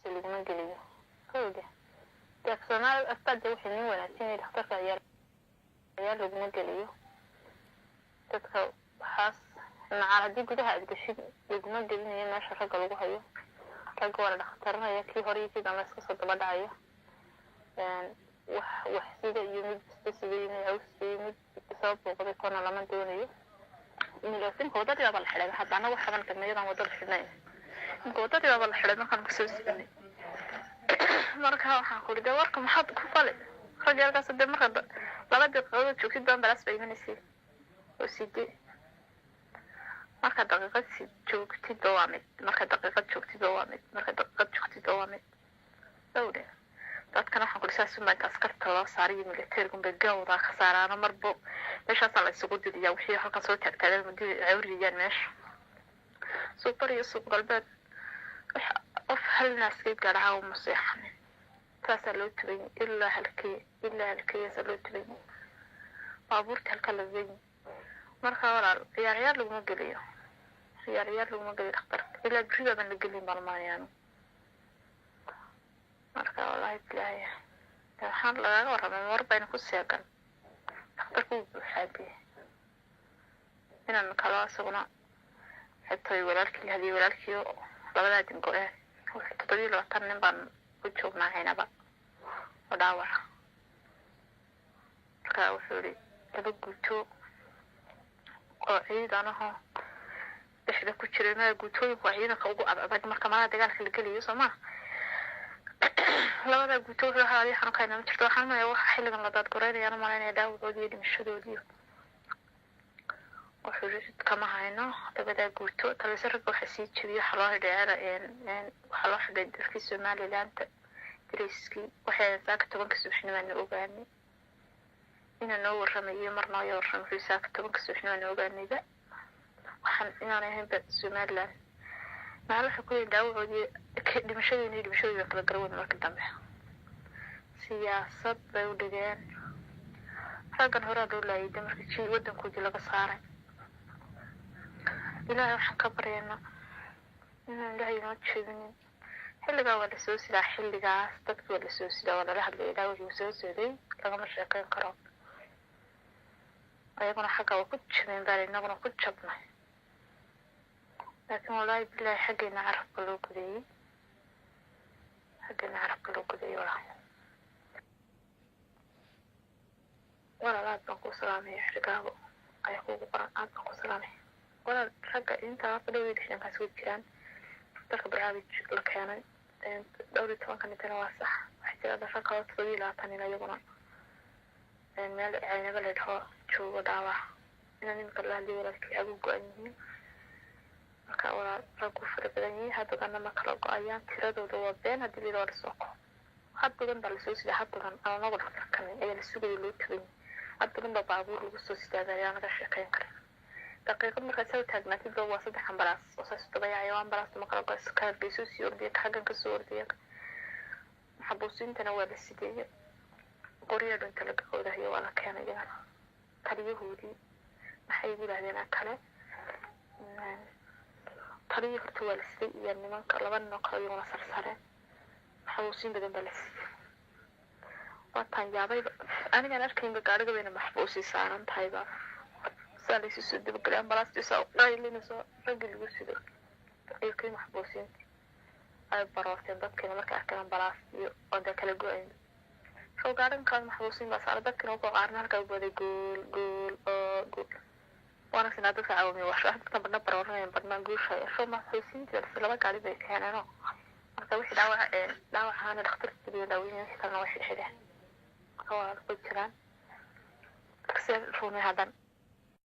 لقمة قليو كوده تكسونا أستاذ وحني ولا تاني تختار عيال لقمة قليو تدخل حاس مع هدي قدها أقدشي لقمة قليو ما شرق لقوها يو رجوا ولا اختارنا يكلي هريتي ده مسك صد بدعية وحسيدة يومي بستسبيني أو سبيني بسبب وقضي كنا لما دوني إني لو فين قوضتي بابا الحلقة حتى أنا وحبا كمية عن وضع الحنين قوضتي بابا الحلقة ما كان بسوسيني مركها waxaan ku dhigay warka maxaad ku falay rajaalkaas dad marka laba daqiiqo joogtid baan balaas baymanaysi oo sidii marka daqiiqad joogtid waa mid marka daqiiqad joogtid waa mid marka daqiiqad joogtid waa mid dawde dadkana waxaan ku dhisaa sumaanka askarta loo saariyo militariga gawda ka saarana marbo meeshaas la isugu didiyaa wixii halkan soo taagtaaday muddo awriyaan meesha super iyo suuq galbeed qof hal naas ka gaadhaa oo maseexan taas loo tibay ilaa halkii loo tibay baabuurta halka la weyn marka walaal ciyaar laguma geliyo dhakhtar ilaa guriga la gelin balmaayaan marka walaal ilaahay waxaan laga warramay warbayna ku seegan dhakhtarku xaabi inaan kala asaguna xitay walaalkii labada dingo toddobiyo labaatan nin baan u joognaa haynaba oo dhaawaca marka wuxuu yidhi laba guuto oo ciidan ahoo dhexda ku jiray meel guutooyinku waa ciidanka ugu adag marka malaha dagaalka la geliyo soo maa labada guuto wuxuu ahaa adii xanuunkayna ma jirto waxaan maya waxa xilligan la daadguraynayana malaynaya dhaawacoodii iyo dhimashadoodii wuxuu kama hayno labada guuto talise ragga waxa sii jebiyo waxa loo xidhay dalkii Somaliland dariskii waxay saaka 10 subaxnimo ogaanay inaan noo warramayo marna ayaa warramay saaka 10 subaxnimo ogaanayda waxaan inaan ahayn Somaliland waxa ku dhaawacoodii dhimashadii kala garoon marka dambe siyaasad bay u dhigeen raggan hore loo laayay markii wadankoodii laga saaray ilaahay waxaan ka baryaynaa inaan ilaahay noo jeedinin xilligaa waa la soo sidaa xilligaas dadkii waa la soo sidaa waa lala hadlay ilaahay wuxuu soo siday lagama sheekayn karo ayaguna xagga waa ku jabeen baa inaguna ku jabnay laakiin wallaahi bilaahi xaggeena carabka loo gudeeyey walaalaad baan ku salaamay xirgaago ayaa kugu qoran aad baan ku salaamay walaal ragga intaa fadhiyay dhexdankaas ku jiraan dadka barnaamij la keenay dhowr iyo 10 kanitana waa sax waxa jira dad ragga 20 iyaguna meel aynaga leedahay joogo dhaawac inaan imka la hadlay walaalkii agu go'an yihiin marka walaal raggu fara badan yihiin haddana ma kala go'ayaan tiradooda waa been haddii loo soo haddan baa la soo sidaa haddan aan nagu dhaxkan ayaa la sugayay loo tagay haddan baa baabuur lagu soo sidaayay anaga sheekayn karin daqiiqad marka soo taagnaatid baa waa 3 ambalaas oo saas tabayay ambalaas ma kala go'ay ka bisu si ordiya xaggan ka soo ordiya xabuusintana waa la sideeyay qoriyada inta laga qowdahay waa la keenay taliyahoodii maxay yiraahdeen kale taliyaha horta waa la siday iyo nimanka laba nin oo kale iyo sarsare xabuusin badan baa la siiyay wataan yaabay aniga arkay gaariga weyn maxbuusi saaran tahay baa سالي سيد بقلام بلاس تساو لا اللي نسوا رجل يسيد يمكن محبوسين أي براسين ضد كنا مركز كلام بلاس وده كله جوين شو قارن كان محبوسين بس على ضد كنا وقارنا هالك بدي قول وأنا سنادو ساعومي وشاهد كنا بدنا برورنا بدنا نقول شيء شو محبوسين بس لما قاعد بيك يعني أنا مرتوي دعوة هانا الاختر تبي داوين كنا واحد حدا هو بيجران كسر فوني هذا